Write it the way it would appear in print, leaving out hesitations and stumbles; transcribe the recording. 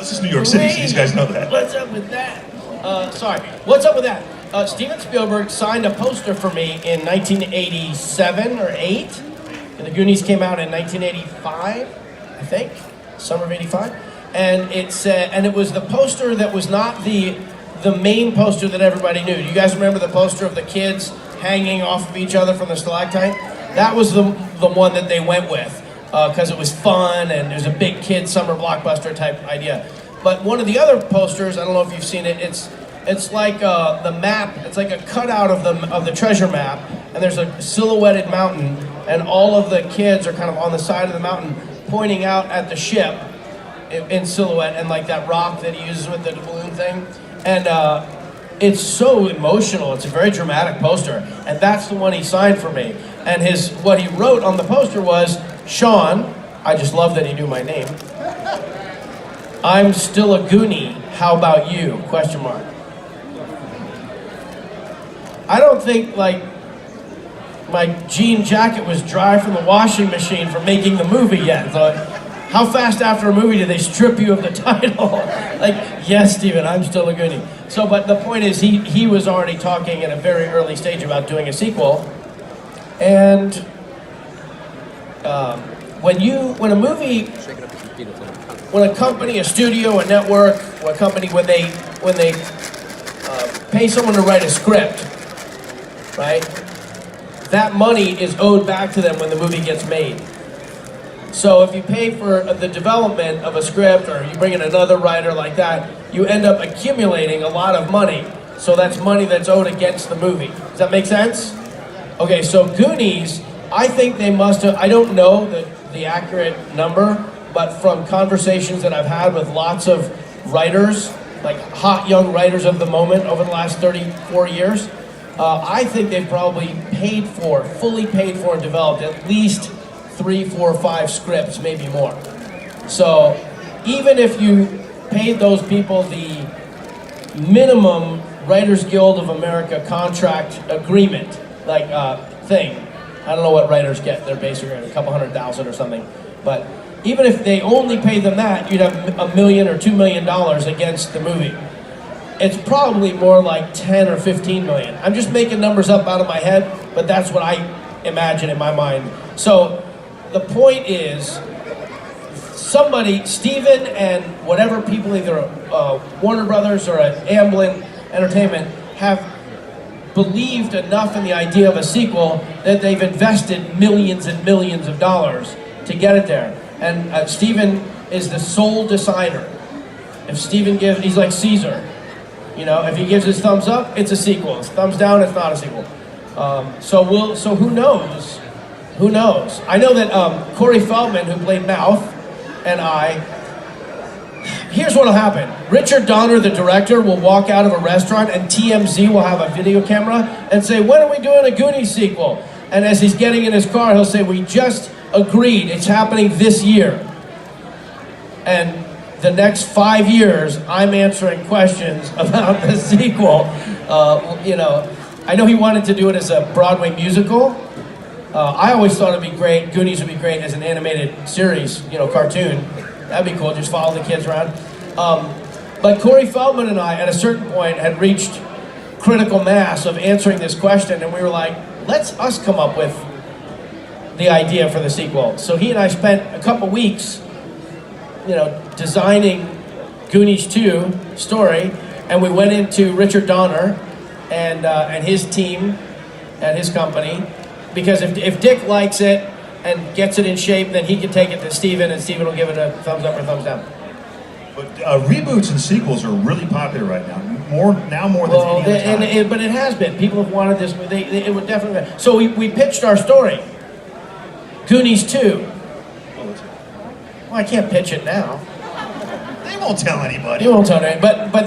This is New York City, so these guys know that. What's up with that? What's up with that? Steven Spielberg signed a poster for me in 1987 or 8. And the Goonies came out in 1985, I think, summer of '85. And it said, and it was the poster that was not the main poster that everybody knew. Do you guys remember the poster of the kids hanging off of each other from the stalactite? That was the one that they went with because it was fun and it was a big kid summer blockbuster type idea. But one of the other posters, I don't know if you've seen it. It's like the map. It's like a cutout of the treasure map, and there's a silhouetted mountain, and all of the kids are kind of on the side of the mountain, pointing out at the ship in silhouette, and like that rock that he uses with the balloon thing, and it's so emotional. It's a very dramatic poster, and that's the one he signed for me. And what he wrote on the poster was, "Sean, I just love that he knew my name. I'm still a Goonie. How about you?" Question mark. I don't think like my jean jacket was dry from the washing machine from making the movie yet. So how fast after a movie do they strip you of the title? Like, yes, Steven, I'm still a Goonie. So, but the point is, he was already talking at a very early stage about doing a sequel. And when a company, a studio, a network, or a company, when they pay someone to write a script, right? That money is owed back to them when the movie gets made. So if you pay for the development of a script or you bring in another writer like that, you end up accumulating a lot of money. So that's money that's owed against the movie. Does that make sense? Okay, so Goonies, I think they must have, I don't know the accurate number, but from conversations that I've had with lots of writers, like hot young writers of the moment over the last 34 years, I think they've probably fully paid for and developed at least 3, 4, 5 scripts, maybe more. So even if you paid those people the minimum Writers Guild of America contract agreement, like thing, I don't know what writers get, they're basically a couple $100,000 or something, but even if they only paid them that, you'd have $1 million or $2 million against the movie. It's probably more like 10 or 15 million. I'm just making numbers up out of my head, but that's what I imagine in my mind. So the point is, Steven and whatever people, either Warner Brothers or Amblin Entertainment, have believed enough in the idea of a sequel that they've invested millions and millions of dollars to get it there. And Steven is the sole decider. If Steven gives, he's like Caesar. You know, if he gives his thumbs up, it's a sequel. His thumbs down, it's not a sequel. So who knows? Who knows? I know that Corey Feldman, who played Mouth, and here's what'll happen. Richard Donner, the director, will walk out of a restaurant and TMZ will have a video camera and say, "When are we doing a Goonies sequel?" And as he's getting in his car, he'll say, "We just agreed, it's happening this year." And the next 5 years, I'm answering questions about the sequel. You know, I know he wanted to do it as a Broadway musical. I always thought it'd be great, Goonies would be great as an animated series, you know, cartoon. That'd be cool, just follow the kids around. But Corey Feldman and I, at a certain point, had reached critical mass of answering this question, and we were like, let's us come up with the idea for the sequel. So he and I spent a couple weeks, you know, designing Goonies II story, and we went into Richard Donner and his team at his company, because if Dick likes it and gets it in shape, then he can take it to Steven, and Steven will give it a thumbs up or thumbs down. But reboots and sequels are really popular right now, more than any other time. But it has been. People have wanted this. It would definitely. So we pitched our story, Goonies II. Well, I can't pitch it now. They won't tell anybody. You won't tell anybody. But this.